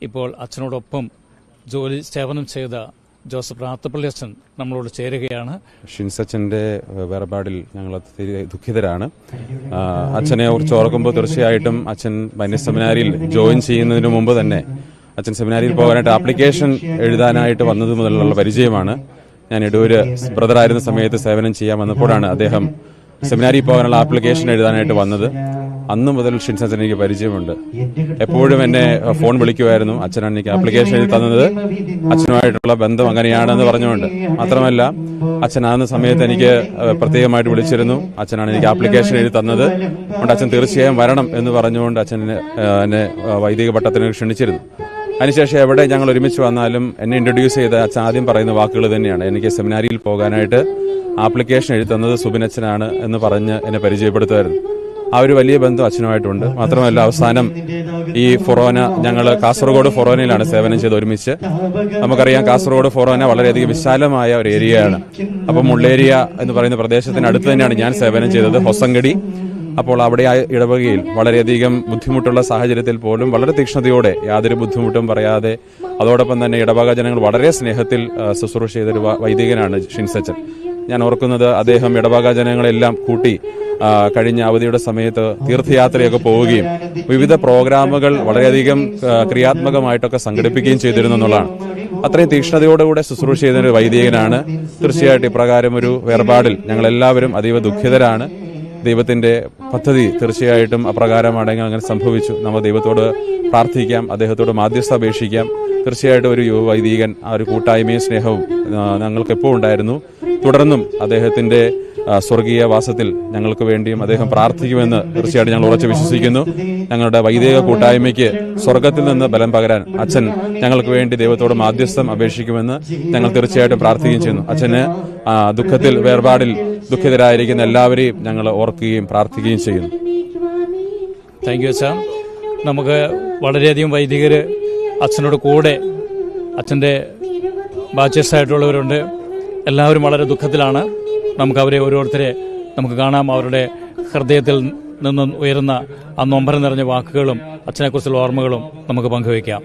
ഇപ്പോൾ അച്ഛനോടൊപ്പം ജോലി സേവനം ചെയ്ത ജോസഫ് റാത്തപ്പള്ളി അച്ഛൻ നമ്മളോട് ചേരുകയാണ്. ഷിൻസച്ചന്റെ വേർപാടിൽ ഞങ്ങൾ ദുഃഖിതരാണ്. അച്ഛനെ കുറിച്ച് ഓർക്കുമ്പോൾ തീർച്ചയായിട്ടും അച്ഛൻ ബൈനസ് സെമിനാരിയിൽ ജോയിൻ ചെയ്യുന്നതിന് മുമ്പ് തന്നെ അച്ഛൻ സെമിനാരിയിൽ പോകാനായിട്ട് ആപ്ലിക്കേഷൻ എഴുതാനായിട്ട് വന്നത് മുതലുള്ള പരിചയമാണ്. ഞാൻ എടൂര് ബ്രദറായിരുന്ന സമയത്ത് സേവനം ചെയ്യാൻ വന്നപ്പോഴാണ് അദ്ദേഹം സെമിനാരിയിൽ പോകാനുള്ള ആപ്ലിക്കേഷൻ എഴുതാനായിട്ട് വന്നത്. അന്നു മുതൽ ഷിൻസച്ചൻ എനിക്ക് പരിചയമുണ്ട്. എപ്പോഴും എന്നെ ഫോൺ വിളിക്കുമായിരുന്നു. അച്ഛനാണ് എനിക്ക് ആപ്ലിക്കേഷൻ എഴുതി തന്നത്, അച്ഛനുമായിട്ടുള്ള ബന്ധം അങ്ങനെയാണെന്ന് പറഞ്ഞുകൊണ്ട്. മാത്രമല്ല, അച്ഛനാകുന്ന സമയത്ത് എനിക്ക് പ്രത്യേകമായിട്ട് വിളിച്ചിരുന്നു. അച്ഛനാണ് എനിക്ക് ആപ്ലിക്കേഷൻ എഴുതി തന്നത്, അതുകൊണ്ട് അച്ഛൻ തീർച്ചയായും വരണം എന്ന് പറഞ്ഞുകൊണ്ട് അച്ഛൻ എന്നെ വൈദിക പട്ടത്തിന് ക്ഷണിച്ചിരുന്നു. അതിനുശേഷം എവിടെ ഞങ്ങൾ ഒരുമിച്ച് വന്നാലും എന്നെ ഇൻട്രൊഡ്യൂസ് ചെയ്ത അച്ഛൻ ആദ്യം പറയുന്ന വാക്കുകൾ തന്നെയാണ്. എനിക്ക് സെമിനാരിയിൽ പോകാനായിട്ട് ആപ്ലിക്കേഷൻ എഴുതി തന്നത് സുബിനച്ഛനാണ് എന്ന് പറഞ്ഞ് എന്നെ പരിചയപ്പെടുത്തുമായിരുന്നു. ആ ഒരു വലിയ ബന്ധം അച്ഛനുമായിട്ടുണ്ട്. മാത്രമല്ല, അവസാനം ഈ ഫൊറോന, ഞങ്ങൾ കാസർഗോഡ് ഫൊറോനയിലാണ് സേവനം ചെയ്ത് ഒരുമിച്ച്. നമുക്കറിയാം, കാസർഗോഡ് ഫൊറോന വളരെയധികം വിശാലമായ ഒരു ഏരിയയാണ്. അപ്പം മുള്ളേരിയ എന്ന് പറയുന്ന പ്രദേശത്തിന് അടുത്ത് തന്നെയാണ് ഞാൻ സേവനം ചെയ്തത്, ഹൊസങ്കടി. അപ്പോൾ അവിടെ ആ ഇടവകയിൽ വളരെയധികം ബുദ്ധിമുട്ടുള്ള സാഹചര്യത്തിൽ പോലും വളരെ തീക്ഷ്ണതയോടെ യാതൊരു ബുദ്ധിമുട്ടും പറയാതെ, അതോടൊപ്പം തന്നെ ഇടവക ജനങ്ങൾ വളരെ സ്നേഹത്തിൽ ശുശ്രൂഷ ചെയ്തൊരു വൈദികനാണ് ഷിൻസച്ചൻ. ഞാൻ ഓർക്കുന്നത്, അദ്ദേഹം ഇടവക ജനങ്ങളെല്ലാം കൂട്ടി കഴിഞ്ഞ അവധിയുടെ സമയത്ത് തീർത്ഥയാത്രയൊക്കെ പോവുകയും വിവിധ പ്രോഗ്രാമുകൾ വളരെയധികം ക്രിയാത്മകമായിട്ടൊക്കെ സംഘടിപ്പിക്കുകയും ചെയ്തിരുന്നു എന്നുള്ളതാണ്. അത്രയും തീക്ഷ്ണതയോടുകൂടെ ശുശ്രൂഷ ചെയ്തൊരു വൈദികനാണ്. തീർച്ചയായിട്ടും ഇപ്രകാരം ഒരു വേർപാടിൽ ഞങ്ങളെല്ലാവരും അതീവ ദുഃഖിതരാണ്. ദൈവത്തിന്റെ പദ്ധതി തീർച്ചയായിട്ടും അപ്രകാരമാണെങ്കിൽ അങ്ങനെ സംഭവിച്ചു. നമ്മൾ ദൈവത്തോട് പ്രാർത്ഥിക്കാം, അദ്ദേഹത്തോട് മാധ്യസ്ഥ അപേക്ഷിക്കാം. തീർച്ചയായിട്ടും ഒരു യുവ വൈദികൻ, ആ ഒരു കൂട്ടായ്മയും സ്നേഹവും ഞങ്ങൾക്ക് എപ്പോൾ ഉണ്ടായിരുന്നു. തുടർന്നും അദ്ദേഹത്തിന്റെ സ്വർഗീയ വാസത്തിൽ ഞങ്ങൾക്ക് വേണ്ടിയും അദ്ദേഹം പ്രാർത്ഥിക്കുമെന്ന് തീർച്ചയായിട്ടും ഞങ്ങൾ ഉറച്ചു വിശ്വസിക്കുന്നു. ഞങ്ങളുടെ വൈദിക കൂട്ടായ്മയ്ക്ക് സ്വർഗത്തിൽ നിന്ന് ബലം പകരാൻ അച്ഛൻ ഞങ്ങൾക്ക് വേണ്ടി ദൈവത്തോട് മാധ്യസ്ഥം അപേക്ഷിക്കുമെന്ന് ഞങ്ങൾ തീർച്ചയായിട്ടും പ്രാർത്ഥിക്കുകയും ചെയ്യുന്നു. അച്ഛന് ദുഃഖത്തിൽ, വേർപാടിൽ ദുഃഖിതരായിരിക്കുന്ന എല്ലാവരെയും ഞങ്ങൾ ഓർക്കുകയും പ്രാർത്ഥിക്കുകയും ചെയ്യുന്നു. താങ്ക് യു അച്ഛാ. നമുക്ക് വളരെയധികം വൈദികര് അച്ഛനോട് കൂടെ, അച്ഛൻ്റെ ബാച്ചേഴ്സായിട്ടുള്ളവരുണ്ട്. എല്ലാവരും വളരെ ദുഃഖത്തിലാണ്. നമുക്ക് അവരെ ഓരോരുത്തരെ നമുക്ക് കാണാം. അവരുടെ ഹൃദയത്തിൽ നിന്നും ഉയരുന്ന ആ നൊമ്പരം നിറഞ്ഞ വാക്കുകളും അച്ഛനെക്കുറിച്ചുള്ള ഓർമ്മകളും നമുക്ക് പങ്കുവയ്ക്കാം.